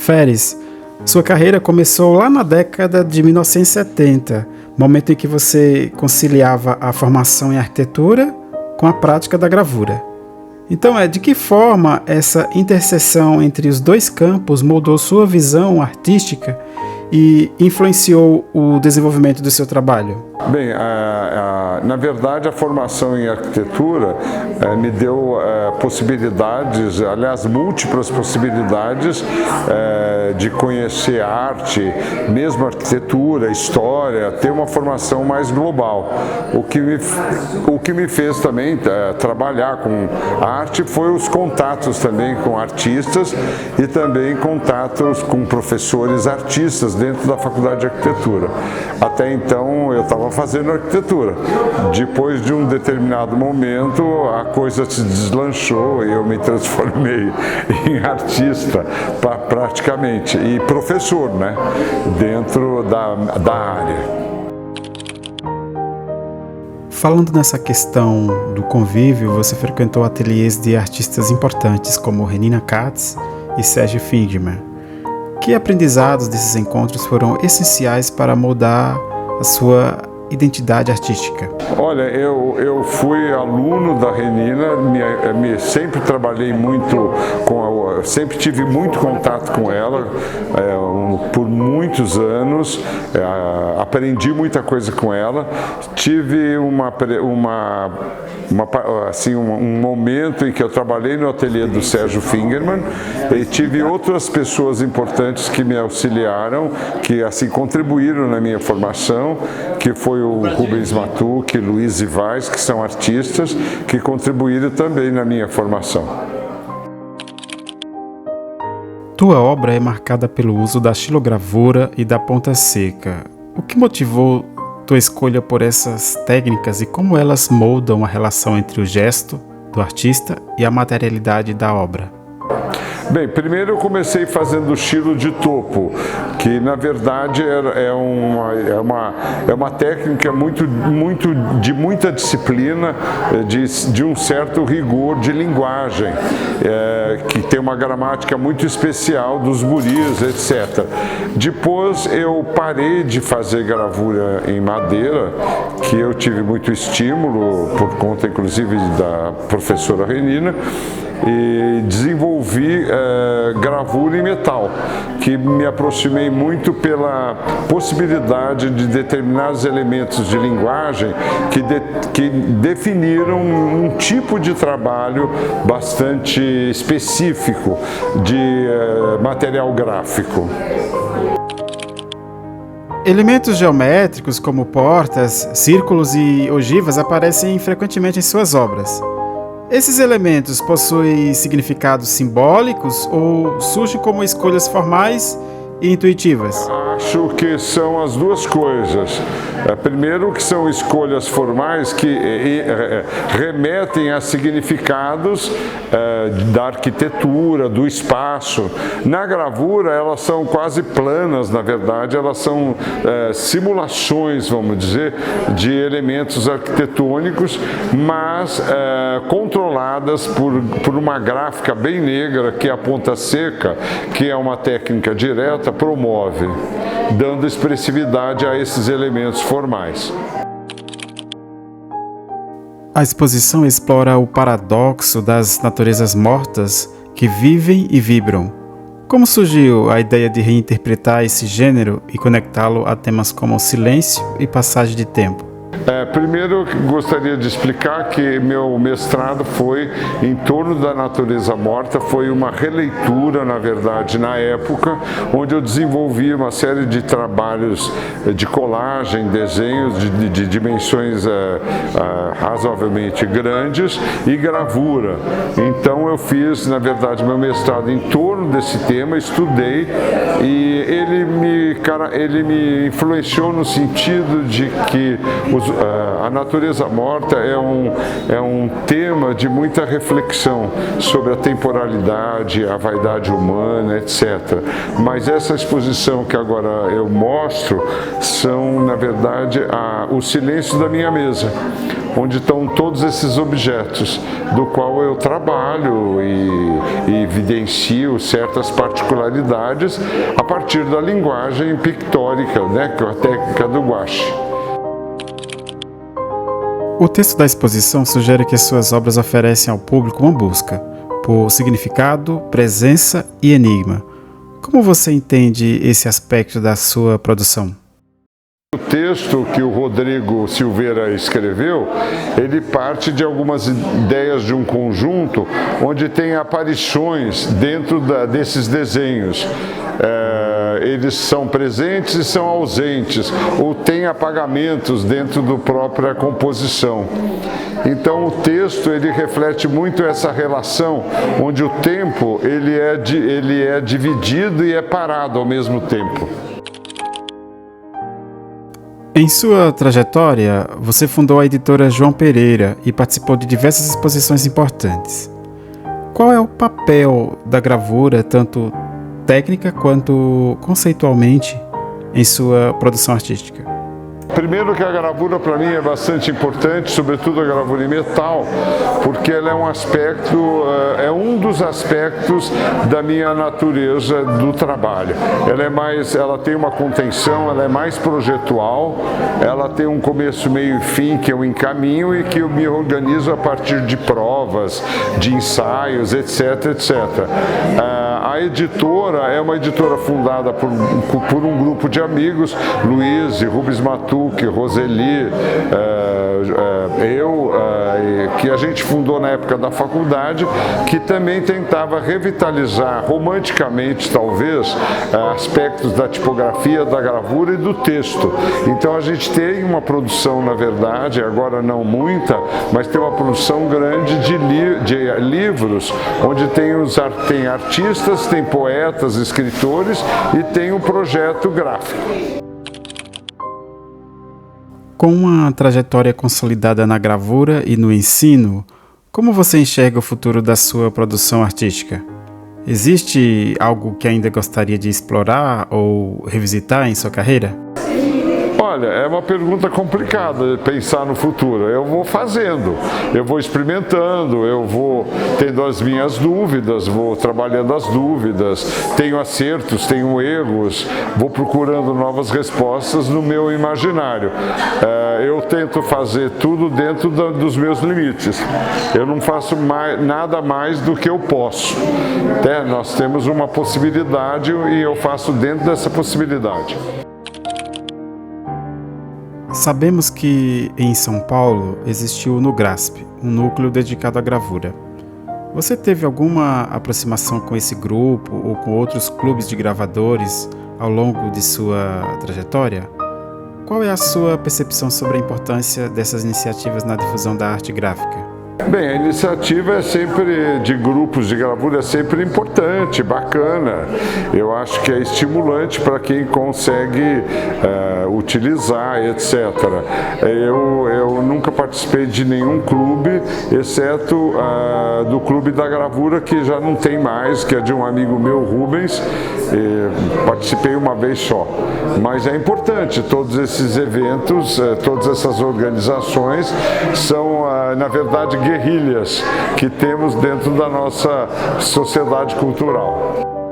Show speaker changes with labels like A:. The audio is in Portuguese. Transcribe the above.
A: Ferris, sua carreira começou lá na década de 1970, momento em que você conciliava a formação em arquitetura com a prática da gravura. Então, de que forma essa interseção entre os dois campos moldou sua visão artística e influenciou o desenvolvimento do seu trabalho?
B: Bem, na verdade, a formação em arquitetura me deu possibilidades, aliás, múltiplas possibilidades de conhecer arte, mesmo arquitetura, história, ter uma formação mais global. O que me fez também trabalhar com arte foi os contatos também com artistas e também contatos com professores artistas dentro da Faculdade de Arquitetura. Até então, eu estava fazendo arquitetura. Depois de um determinado momento, a coisa se deslanchou e eu me transformei em artista, praticamente, e professor, né, dentro da área.
A: Falando nessa questão do convívio, você frequentou ateliês de artistas importantes como Renina Katz e Serge Fingerman. Que aprendizados desses encontros foram essenciais para moldar a sua identidade artística?
B: Olha, eu fui aluno da Renina, sempre trabalhei muito sempre tive muito contato com ela por muitos anos, aprendi muita coisa com ela, tive um momento em que eu trabalhei no ateliê do Sérgio Fingerman e tive outras pessoas importantes que me auxiliaram, que assim contribuíram na minha formação, que foi o Rubens Matuque, Luiz Ivais, que são artistas, que contribuíram também na minha formação.
A: Tua obra é marcada pelo uso da xilogravura e da ponta seca. O que motivou tua escolha por essas técnicas e como elas moldam a relação entre o gesto do artista e a materialidade da obra?
B: Bem, primeiro eu comecei fazendo xilo de topo, que na verdade é uma técnica de muita disciplina, de um certo rigor de linguagem, que tem uma gramática muito especial dos buris, etc. Depois eu parei de fazer gravura em madeira, que eu tive muito estímulo, por conta inclusive da professora Renina, e desenvolvi gravura em metal, que me aproximei muito pela possibilidade de determinados elementos de linguagem que definiram um tipo de trabalho bastante específico de material gráfico.
A: Elementos geométricos como portas, círculos e ogivas aparecem frequentemente em suas obras. Esses elementos possuem significados simbólicos ou surgem como escolhas formais e intuitivas?
B: Acho que são as duas coisas. Primeiro, que são escolhas formais que remetem a significados da arquitetura, do espaço. Na gravura, elas são quase planas, na verdade, elas são simulações, vamos dizer, de elementos arquitetônicos, mas controladas por uma gráfica bem negra, que é a ponta seca, que é uma técnica direta, promove, dando expressividade a esses elementos formais.
A: A exposição explora o paradoxo das naturezas mortas que vivem e vibram. Como surgiu a ideia de reinterpretar esse gênero e conectá-lo a temas como silêncio e passagem de tempo?
B: Primeiro, eu gostaria de explicar que meu mestrado foi em torno da natureza morta, foi uma releitura, na verdade, na época, onde eu desenvolvi uma série de trabalhos de colagem, desenhos de dimensões razoavelmente grandes e gravura. Então eu fiz, na verdade, meu mestrado em torno desse tema, estudei e ele me influenciou no sentido de que A natureza morta é um tema de muita reflexão sobre a temporalidade, a vaidade humana, etc. Mas essa exposição que agora eu mostro são, na verdade, o silêncio da minha mesa, onde estão todos esses objetos, do qual eu trabalho e evidencio certas particularidades a partir da linguagem pictórica, né, que é a técnica do gouache.
A: O texto da exposição sugere que as suas obras oferecem ao público uma busca por significado, presença e enigma. Como você entende esse aspecto da sua produção?
B: O texto que o Rodrigo Silveira escreveu, ele parte de algumas ideias de um conjunto onde tem aparições dentro desses desenhos. Eles são presentes e são ausentes, ou tem apagamentos dentro da própria composição. Então o texto ele reflete muito essa relação, onde o tempo ele é dividido e é parado ao mesmo tempo.
A: Em sua trajetória, você fundou a editora João Pereira e participou de diversas exposições importantes. Qual é o papel da gravura, tanto técnica quanto conceitualmente, em sua produção artística?
B: Primeiro que a gravura para mim é bastante importante, sobretudo a gravura em metal, porque ela é um dos aspectos da minha natureza do trabalho. Ela tem uma contenção, ela é mais projetual, ela tem um começo, meio e fim que eu encaminho e que eu me organizo a partir de provas, de ensaios, etc, etc. A editora é uma editora fundada por um grupo de amigos, Luiz e Rubens Matuque, Roseli, que a gente fundou na época da faculdade, que também tentava revitalizar romanticamente, talvez, aspectos da tipografia, da gravura e do texto. Então a gente tem uma produção, na verdade, agora não muita, mas tem uma produção grande de livros, onde tem artistas, tem poetas, escritores e tem um projeto gráfico.
A: Com uma trajetória consolidada na gravura e no ensino, como você enxerga o futuro da sua produção artística? Existe algo que ainda gostaria de explorar ou revisitar em sua carreira?
B: Olha, é uma pergunta complicada pensar no futuro. Eu vou fazendo, eu vou experimentando, eu vou tendo as minhas dúvidas, vou trabalhando as dúvidas, tenho acertos, tenho erros, vou procurando novas respostas no meu imaginário. Eu tento fazer tudo dentro dos meus limites. Eu não faço nada mais do que eu posso. Nós temos uma possibilidade e eu faço dentro dessa possibilidade.
A: Sabemos que em São Paulo existiu o NUGRASP, um núcleo dedicado à gravura. Você teve alguma aproximação com esse grupo ou com outros clubes de gravadores ao longo de sua trajetória? Qual é a sua percepção sobre a importância dessas iniciativas na difusão da arte gráfica?
B: Bem, a iniciativa de grupos de gravura é sempre importante, bacana. Eu acho que é estimulante para quem consegue utilizar, etc. Eu nunca participei de nenhum clube, exceto do Clube da Gravura, que já não tem mais, que é de um amigo meu, Rubens. Participei uma vez só. Mas é importante, todos esses eventos, todas essas organizações são, na verdade, guerrilhas que temos dentro da nossa sociedade cultural.